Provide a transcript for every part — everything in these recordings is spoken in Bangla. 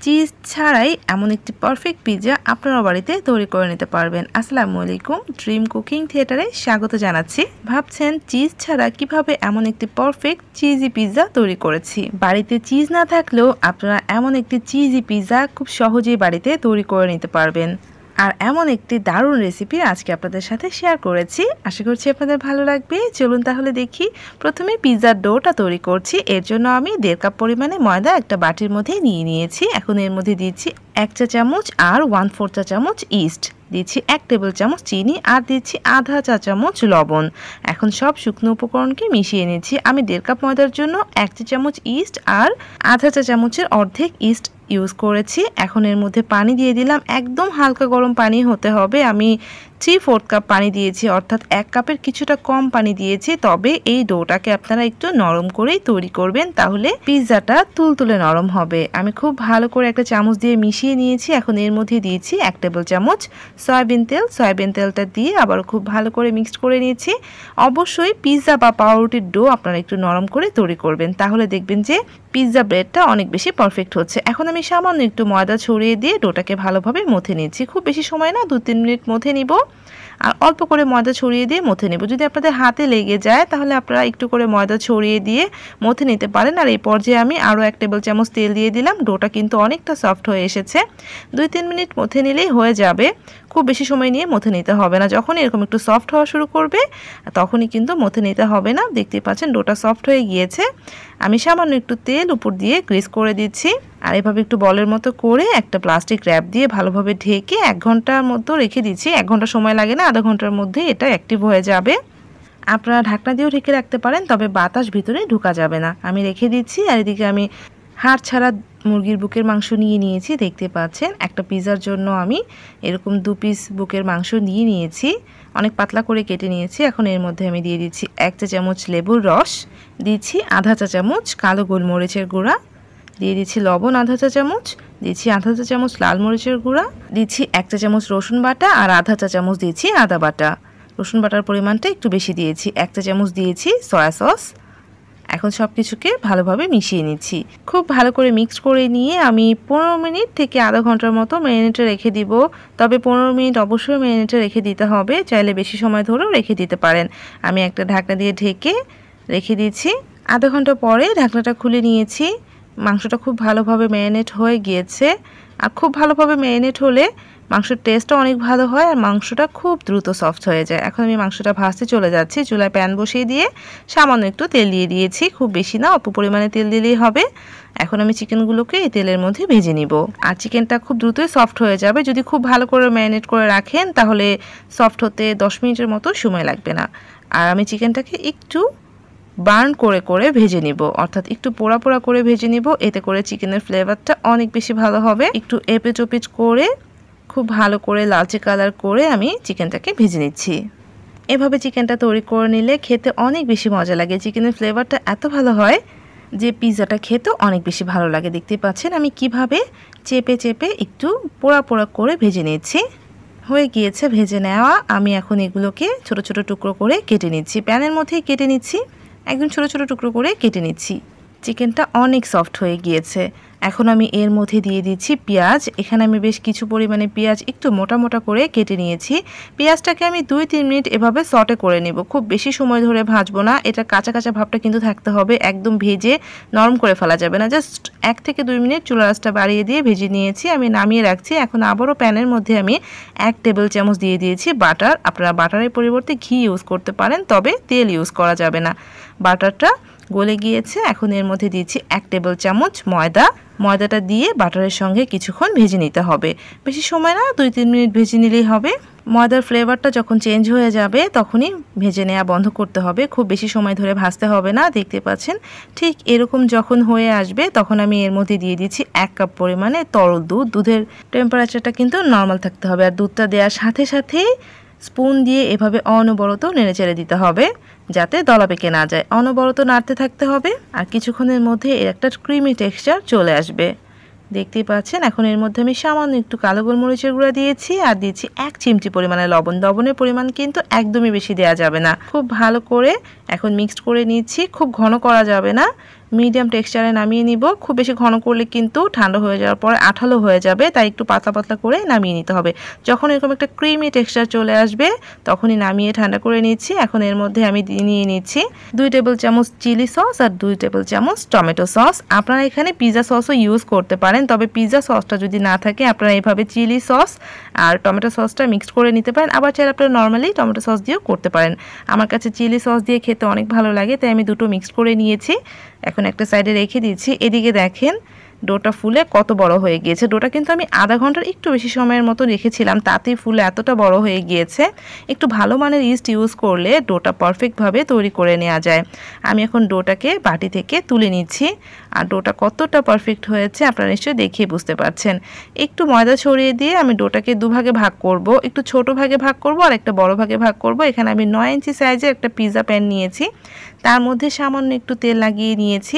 চিজ ছাড়াই এমন একটি পারফেক্ট পিৎজা আপনারা বাড়িতে তৈরি করে নিতে পারবেন। আসসালামু আলাইকুম, ড্রিম কুকিং থিয়েটারে স্বাগত জানাচ্ছি। ভাবছেন চিজ ছাড়া কিভাবে এমন একটি পারফেক্ট চিজি পিৎজা তৈরি করেছি। বাড়িতে চিজ না থাকলেও আপনারা এমন একটি চিজি পিৎজা খুব সহজেই বাড়িতে তৈরি করে নিতে পারবেন। আর এমন একটি দারুণ রেসিপি আজকে আপনাদের সাথে শেয়ার করেছি, আশা করছি আপনাদের ভালো লাগবে। চলুন তাহলে দেখি। প্রথমে পিৎজার ডোটা তৈরি করছি। এর জন্য আমি 1.5 কাপ পরিমাণে ময়দা একটা বাটির মধ্যে নিয়ে নিয়েছি। এখন এর মধ্যে দিচ্ছি 1 চা চামচ আর 1/4 চা চামচ ইস্ট, দিচ্ছি 1 টেবিল চামচ চিনি আর দিচ্ছি আধা চা চামচ লবণ। এখন সব শুকনো উপকরণকে মিশিয়ে নিচ্ছি। আমি 1.5 কাপ ময়দার জন্য 1 চা চামচ ইস্ট আর আধা চা চামচের অর্ধেক ইস্ট ইউজ করেছি। এখন এর মধ্যে পানি দিয়ে দিলাম, একদম হালকা গরম পানি হতে হবে। আমি 3/4 কাপ পানি দিয়েছি, অর্থাৎ 1 কাপের কিছুটা কম পানি দিয়েছি। তবে এই ডোটাকে আপনারা একটু নরম করেই তৈরি করবেন, তাহলে পিৎজাটা তুলতুলে নরম হবে। আমি খুব ভালো করে একটা চামচ দিয়ে মিশিয়ে নিয়েছি। এখন এর মধ্যে দিয়েছি 1 টেবিল চামচ সয়াবিন তেল। সয়াবিন তেলটা দিয়ে আবার খুব ভালো করে মিক্সড করে নিয়েছি। অবশ্যই পিৎজা বা পাউরুটির ডো আপনারা একটু নরম করে তৈরি করবেন, তাহলে দেখবেন যে পিৎজা ব্রেডটা অনেক বেশি পারফেক্ট হচ্ছে। এখন আমি সামান্য একটু ময়দা ছড়িয়ে দিয়ে ডোটাকে ভালোভাবে মথে নিচ্ছি। খুব বেশি সময় না, 2-3 মিনিট মথে নিব। আর অল্প করে ময়দা ছড়িয়ে দিয়ে মথে নেব। যদি আপনাদের হাতে লেগে যায় তাহলে আপনারা একটু করে ময়দা ছড়িয়ে দিয়ে মথে নিতে পারেন। আর এই পর্যায়ে আমি আরও 1 টেবিল চামচ তেল দিয়ে দিলাম। ডোটা কিন্তু অনেকটা সফট হয়ে এসেছে। 2-3 মিনিট মথে নিলেই হয়ে যাবে, খুব বেশি সময় নিয়ে মথে নিতে হবে না। যখন এরকম একটু সফট হওয়া শুরু করবে তখনই কিন্তু মথে নিতে হবে না। দেখতে পাচ্ছেন ডোটা সফট হয়ে গিয়েছে। আমি সামান্য একটু তেল উপর দিয়ে গ্রিস করে দিচ্ছি। আর এভাবে একটু বলের মতো করে একটা প্লাস্টিক র্যাপ দিয়ে ভালোভাবে ঢেকে 1 ঘন্টার মতো রেখে দিচ্ছি। 1 ঘন্টা সময় লাগে না, আধা ঘন্টার মধ্যে এটা অ্যাক্টিভ হয়ে যাবে। আপনারা ঢাকনা দিয়েও ঢেকে রাখতে পারেন, তবে বাতাস ভিতরে ঢোকা যাবে না। আমি রেখে দিচ্ছি। আর এদিকে আমি হাড় ছাড়া মুরগির বুকের মাংস নিয়ে নিয়েছি। দেখতে পাচ্ছেন একটা পিৎজার জন্য আমি এরকম 2 পিস বুকের মাংস নিয়ে নিয়েছি, অনেক পাতলা করে কেটে নিয়েছি। এখন এর মধ্যে আমি দিয়ে দিচ্ছি 1 চা চামচ লেবুর রস, দিচ্ছি আধা চা চামচ কালো গোলমরিচের গুঁড়া, দিয়ে দিচ্ছি লবণ আধা চা চামচ, দিচ্ছি আধা চা চামচ লাল মরিচের গুঁড়া, দিচ্ছি 1 চা চামচ রসুন বাটা আর আধা চা চামচ দিচ্ছি আদা বাটা। রসুন বাটার পরিমাণটা একটু বেশি দিয়েছি। 1 চা চামচ দিয়েছি সয়া সস। এখন সব কিছুকে ভালোভাবে মিশিয়ে নিচ্ছি। খুব ভালো করে মিক্স করে নিয়ে আমি 15 মিনিট থেকে আধা ঘন্টার মতো ম্যারিনেটে রেখে দিব। তবে 15 মিনিট অবশ্যই ম্যারিনেটে রেখে দিতে হবে, চাইলে বেশি সময় ধরেও রেখে দিতে পারেন। আমি একটা ঢাকনা দিয়ে ঢেকে রেখে দিয়েছি। আধা ঘন্টা পরে ঢাকনাটা খুলে নিয়েছি। মাংসটা খুব ভালোভাবে ম্যারিনেট হয়ে গিয়েছে। আর খুব ভালোভাবে ম্যারিনেট হলে মাংসের টেস্টটা অনেক ভালো হয় আর মাংসটা খুব দ্রুত সফট হয়ে যায়। এখন আমি মাংসটা ভাজতে চলে যাচ্ছি। চুলায় প্যান বসিয়ে দিয়ে সামান্য একটু তেল দিয়ে দিয়েছি, খুব বেশি না, অল্প পরিমাণে তেল দিলেই হবে। এখন আমি চিকেনগুলোকে এই তেলের মধ্যে ভেজে নিব। আর চিকেনটা খুব দ্রুতই সফট হয়ে যাবে। যদি খুব ভালো করে ম্যারিনেট করে রাখেন তাহলে সফট হতে 10 মিনিটের মতো সময় লাগবে না। আর আমি চিকেনটাকে একটু বার্ন করে করে ভেজে নিব, অর্থাৎ একটু পোড়া পোড়া করে ভেজে নিব। এতে করে চিকেনের ফ্লেভারটা অনেক বেশি ভালো হবে। একটু এপিচ ওপিচ করে খুব ভালো করে লালচে কালার করে আমি চিকেনটাকে ভেজে নিচ্ছি। এভাবে চিকেনটা তৈরি করে নিলে খেতে অনেক বেশি মজা লাগে। চিকেনের ফ্লেভারটা এত ভালো হয় যে পিৎজাটা খেতে অনেক বেশি ভালো লাগে। দেখতে পাচ্ছেন আমি কিভাবে চেপে চেপে একটু পোড়া পোড়া করে ভেজে নিচ্ছি। হয়ে গিয়েছে ভেজে নেওয়া। আমি এখন এগুলোকে ছোট ছোট টুকরো করে কেটে নিচ্ছি। প্যানের মধ্যেই কেটে নিচ্ছি, একদম ছোট ছোট টুকরো করে কেটে নিচ্ছি। চিকেনটা অনেক সফট হয়ে গিয়েছে। এখন আমি এর মধ্যে দিয়ে দিচ্ছি পেঁয়াজ। এখানে আমি বেশ কিছু পরিমাণে পেঁয়াজ একটু মোটা মোটা করে কেটে নিয়েছি। পেঁয়াজটাকে আমি 2-3 মিনিট এভাবে সটে করে নেব, খুব বেশি সময় ধরে ভাজবো না। এটা কাঁচা কাঁচা ভাবটা কিন্তু থাকতে হবে, একদম ভেজে নরম করে ফেলা যাবে না। জাস্ট 1 থেকে 2 মিনিট চুলার আঁচটা বাড়িয়ে দিয়ে ভেজে নিয়েছি। আমি নামিয়ে রাখছি। এখন আবারও প্যানের মধ্যে আমি 1 টেবিল চামচ দিয়ে দিয়েছি বাটার। আপনারা বাটারের পরিবর্তে ঘি ইউজ করতে পারেন, তবে তেল ইউজ করা যাবে না। বাটারটা গলে গিয়েছে। এখন এর মধ্যে দিচ্ছি 1 টেবিল চামচ ময়দা। ময়দাটা দিয়ে বাটারের সঙ্গে কিছুক্ষণ ভেজে নিতে হবে, বেশি সময় না, 2-3 মিনিট ভেজে নিলেই হবে। ময়দার ফ্লেভারটা যখন চেঞ্জ হয়ে যাবে তখনই ভেজে নেওয়া বন্ধ করতে হবে, খুব বেশি সময় ধরে ভাজতে হবে না। দেখতে পাচ্ছেন ঠিক এরকম যখন হয়ে আসবে তখন আমি এর মধ্যে দিয়ে দিচ্ছি 1 কাপ পরিমাণে তরল দুধ। দুধের টেম্পারেচারটা কিন্তু নর্মাল থাকতে হবে। আর দুধটা দেওয়ার সাথে সাথেই স্পুন দিয়ে এভাবে অনবরত নেড়েচেড়ে দিতে হবে, যাতে দলা পেকে না যায়। অনবরত নাড়তে থাকতে হবে। আর কিছুক্ষণের মধ্যে এর একটা ক্রিমি টেক্সচার চলে আসবে। দেখতেই পাচ্ছেন এখন এর মধ্যে আমি সামান্য একটু কালো গোলমরিচের গুঁড়া দিয়েছি আর দিয়েছি 1 চিমটি পরিমাণে লবণ। লবণের পরিমাণ কিন্তু একদমই বেশি দেওয়া যাবে না। খুব ভালো করে এখন মিক্সড করে নিচ্ছি। খুব ঘন করা যাবে না, মিডিয়াম টেক্সচারে নামিয়ে নিব। খুব বেশি ঘন করলে কিন্তু ঠান্ডা হয়ে যাওয়ার পর আঠালো হয়ে যাবে, তাই একটু পাতলা পাতলা করে নামিয়ে নিতে হবে। যখন এরকম একটা ক্রিমি টেক্সচার চলে আসবে তখনই নামিয়ে ঠান্ডা করে নিচ্ছি। এখন এর মধ্যে আমি নিয়ে নিচ্ছি 2 টেবিল চামচ চিলি সস আর 2 টেবিল চামচ টমেটো সস। আপনারা এখানে পিৎজা সসও ইউজ করতে পারেন, তবে পিৎজা সসটা যদি না থাকে আপনারা এভাবে চিলি সস আর টমেটো সসটা মিক্সড করে নিতে পারেন। আবার চাইলে আপনারা নর্মালি টমেটো সস দিয়েও করতে পারেন। আমার কাছে চিলি সস দিয়ে খেতে অনেক ভালো লাগে, তাই আমি দুটো মিক্সড করে নিয়েছি। এখন একটা সাইডে রেখে দিচ্ছি। এদিকে দেখেন ডোটা ফুলে কত বড় হয়ে গিয়েছে। ডোটা কিন্তু আমি আধা ঘন্টার একটু বেশি সময়ের মতো রেখেছিলাম, তাতেই ফুলে এতটা বড় হয়ে গিয়েছে। একটু ভালো মানের ইস্ট ইউজ করলে ডোটা পারফেক্টভাবে তৈরি করে নেওয়া যায়। আমি এখন ডোটাকে বাটি থেকে তুলে নিচ্ছি। আর ডোটা কতটা পারফেক্ট হয়েছে আপনারা নিশ্চয়ই দেখিয়ে বুঝতে পারছেন। একটু ময়দা ছড়িয়ে দিয়ে আমি ডোটাকে দুভাগে ভাগ করব, একটু ছোট ভাগে ভাগ করব আর একটা বড় ভাগে ভাগ করব। এখানে আমি 9 ইঞ্চি সাইজের একটা পিৎজা প্যান নিয়েছি, তার মধ্যে সামান্য একটু তেল লাগিয়ে নিয়েছি।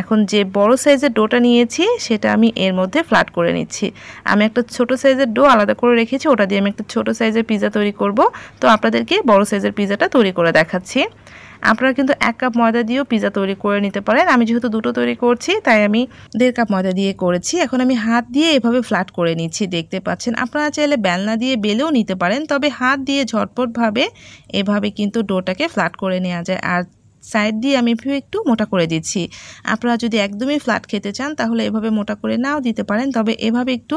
এখন যে বড় সাইজের ডোটা নিয়েছি সেটা আমি এর মধ্যে ফ্ল্যাট করে নিচ্ছি। আমি একটা ছোট সাইজের ডো আলাদা করে রেখেছি, ওটা দিয়ে আমি একটা ছোট সাইজের পিৎজা তৈরি করব। তো আপনাদেরকে বড় সাইজের পিৎজাটা তৈরি করে দেখাচ্ছি। আপনারা কিন্তু 1 কাপ ময়দা দিয়েও পিৎজা তৈরি করে নিতে পারেন। আমি যেহেতু দুটো তৈরি করছি তাই আমি 1.5 কাপ ময়দা দিয়ে করেছি। এখন আমি হাত দিয়ে এভাবে ফ্ল্যাট করে নিচ্ছি, দেখতে পাচ্ছেন। আপনারা চাইলে বেলনা দিয়ে বেলেও নিতে পারেন, তবে হাত দিয়ে ঝটপটভাবে এভাবে কিন্তু ডোটাকে ফ্ল্যাট করে নেওয়া যায়। আর সাইড দিয়ে আমি একটু মোটা করে দিচ্ছি। আপনারা যদি একদমই ফ্ল্যাট খেতে চান তাহলে এভাবে মোটা করে নাও দিতে পারেন, তবে এভাবে একটু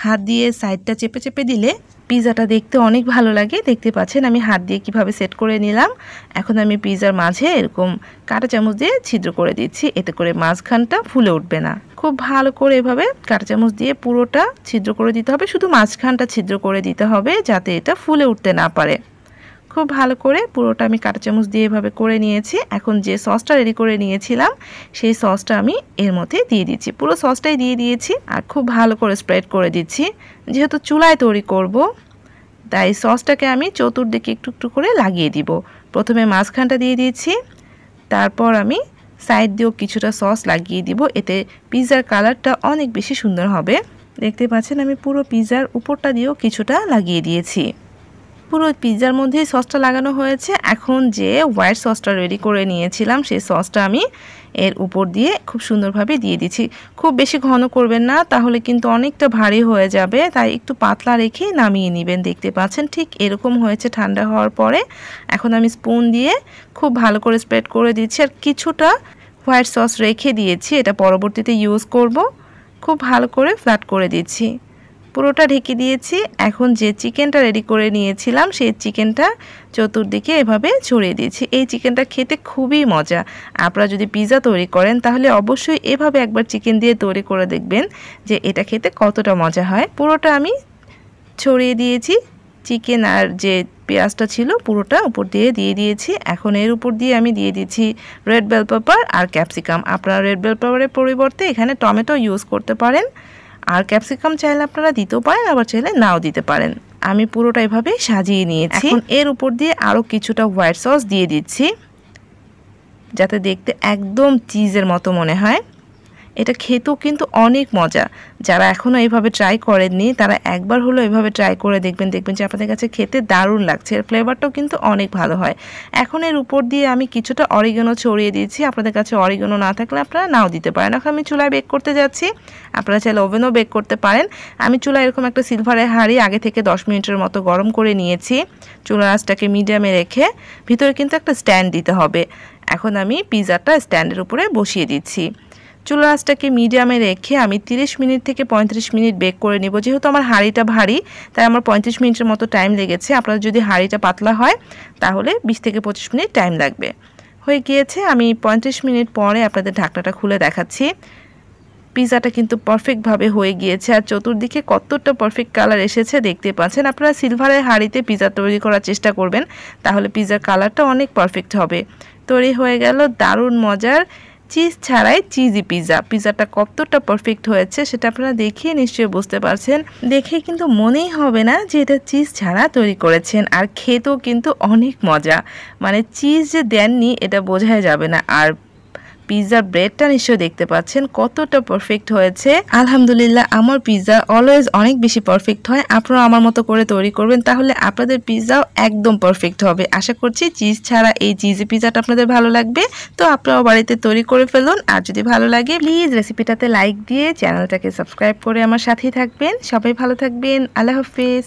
হাত দিয়ে সাইডটা চেপে চেপে দিলে পিৎজাটা দেখতে অনেক ভালো লাগে। দেখতে পাচ্ছেন আমি হাত দিয়ে কিভাবে সেট করে নিলাম। এখন আমি পিৎজার মাঝে এরকম কাঁটা চামচ দিয়ে ছিদ্র করে দিচ্ছি, এতে করে মাঝখানটা ফুলে উঠবে না। খুব ভালো করে এভাবে কাঁটা চামচ দিয়ে পুরোটা ছিদ্র করে দিতে হবে, শুধু মাঝখানটা ছিদ্র করে দিতে হবে যাতে এটা ফুলে উঠতে না পারে। খুব ভালো করে পুরোটা আমি কাঁটা চামচ দিয়ে এভাবে করে নিয়েছি। এখন যে সসটা রেডি করে নিয়েছিলাম সেই সসটা আমি এর মধ্যে দিয়ে দিচ্ছি, পুরো সসটাই দিয়ে দিয়েছি। আর খুব ভালো করে স্প্রেড করে দিচ্ছি। যেহেতু চুলায় তৈরি করব তাই সসটাকে আমি চতুর্দিকে একটু একটু করে লাগিয়ে দিব। প্রথমে মাঝখানটা দিয়ে দিয়েছি, তারপর আমি সাইড দিয়েও কিছুটা সস লাগিয়ে দিব, এতে পিৎজার কালারটা অনেক বেশি সুন্দর হবে। দেখতে পাচ্ছেন আমি পুরো পিৎজার উপরটা দিয়েও কিছুটা লাগিয়ে দিয়েছি। পুরো পিৎজার মধ্যে সসটা লাগানো হয়েছে। এখন যে হোয়াইট সসটা রেডি করে নিয়েছিলাম সেই সসটা আমি এর উপর দিয়ে খুব সুন্দরভাবে দিয়ে দিচ্ছি। খুব বেশি ঘন করবেন না, তাহলে কিন্তু অনেকটা ভারী হয়ে যাবে, তাই একটু পাতলা রেখে নামিয়ে নেবেন। দেখতে পাচ্ছেন ঠিক এরকম হয়েছে ঠান্ডা হওয়ার পরে। এখন আমি স্পুন দিয়ে খুব ভালো করে স্প্রেড করে দিচ্ছি, আর কিছুটা হোয়াইট সস রেখে দিয়েছি, এটা পরবর্তীতে ইউজ করব। খুব ভালো করে ফ্ল্যাট করে দিচ্ছি, পুরোটা ঢেকে দিয়েছি। এখন যে চিকেনটা রেডি করে নিয়েছিলাম সেই চিকেনটা চতুর্দিকে এভাবে ছড়িয়ে দিয়েছি। এই চিকেনটা খেতে খুবই মজা। আপনারা যদি পিৎজা তৈরি করেন তাহলে অবশ্যই এভাবে একবার চিকেন দিয়ে তৈরি করে দেখবেন যে এটা খেতে কতটা মজা হয়। পুরোটা আমি ছড়িয়ে দিয়েছি, চিকেন আর যে পেঁয়াজটা ছিল পুরোটা উপর দিয়ে দিয়েছি। এখন এর উপর দিয়ে আমি দিয়ে দিচ্ছি রেড বেল পেপার আর ক্যাপসিকাম। আপনারা রেড বেল পেপারের পরিবর্তে এখানে টমেটো ইউজ করতে পারেন, আর ক্যাপসিকাম চাইলে আপনারা দিতেও পারেন, আবার চাইলে নাও দিতে পারেন। আমি পুরোটা এভাবে সাজিয়ে নিয়েছি। এখন এর উপর দিয়ে আরও কিছুটা হোয়াইট সস দিয়ে দিচ্ছি যাতে দেখতে একদম চিজের মতো মনে হয়। এটা খেতেও কিন্তু অনেক মজা। যারা এখনও এইভাবে ট্রাই করেননি তারা একবার হলো এভাবে ট্রাই করে দেখবেন, দেখবেন যে আপনাদের কাছে খেতে দারুণ লাগছে। এর ফ্লেভারটাও কিন্তু অনেক ভালো হয়। এখন এর উপর দিয়ে আমি কিছুটা অরিগানো ছড়িয়ে দিয়েছি। আপনাদের কাছে অরিগানো না থাকলে আপনারা নাও দিতে পারেন। এখন আমি চুলায় বেক করতে যাচ্ছি, আপনারা চাইলে ওভেনও বেক করতে পারেন। আমি চুলায় এরকম একটা সিলভারের হাঁড়ি আগে থেকে 10 মিনিটের মতো গরম করে নিয়েছি। চুলার আঁচটাকে মিডিয়ামে রেখে ভিতরে কিন্তু একটা স্ট্যান্ড দিতে হবে। এখন আমি পিৎজাটা স্ট্যান্ডের উপরে বসিয়ে দিচ্ছি। চুলার আঁচটাকে মিডিয়ামে রেখে আমি 30 মিনিট থেকে 35 মিনিট বেক করে নেব। যেহেতু আমার হাঁড়িটা ভারী তাই আমার 35 মিনিটের মতো টাইম লেগেছে। আপনার যদি হাঁড়িটা পাতলা হয় তাহলে 20 থেকে 25 মিনিট টাইম লাগবে। হয়ে গিয়েছে। আমি 35 মিনিট পরে আপনাদের ঢাকনাটা খুলে দেখাচ্ছি। পিৎজাটা কিন্তু পারফেক্টভাবে হয়ে গিয়েছে, আর চতুর্দিকে কতটা পারফেক্ট কালার এসেছে দেখতে পাচ্ছেন। আপনারা সিলভারের হাঁড়িতে পিৎজা তৈরি করার চেষ্টা করবেন, তাহলে পিৎজার কালারটা অনেক পারফেক্ট হবে। তৈরি হয়ে গেল দারুণ মজার চিজ ছাড়াই চিজি পিৎজা। পিৎজাটা কতটা পারফেক্ট হয়েছে সেটা আপনারা দেখিয়ে নিশ্চয়ই বুঝতে পারছেন। দেখে কিন্তু মনেই হবে না যে এটা চিজ ছাড়া তৈরি করেছেন, আর খেতেও কিন্তু অনেক মজা। মানে চিজ যে দেননি এটা বোঝাই যাবে না। আর পিৎজার ব্রেডটা নিশ্চয়ই দেখতে পাচ্ছেন কতটা পারফেক্ট হয়েছে। আলহামদুলিল্লাহ, আমার পিৎজা অলওয়েজ অনেক বেশি পারফেক্ট হয়। আপনারা আমার মতো করে তৈরি করবেন, তাহলে আপনাদের পিৎজাও একদম পারফেক্ট হবে। আশা করছি চিজ ছাড়া এই চিজি পিৎজাটা আপনাদের ভালো লাগবে। তো আপনারাও বাড়িতে তৈরি করে ফেলুন। আর যদি ভালো লাগে প্লিজ রেসিপিটাতে লাইক দিয়ে চ্যানেলটাকে সাবস্ক্রাইব করে আমার সাথেই থাকবেন। সবাই ভালো থাকবেন। আল্লাহ হাফেজ।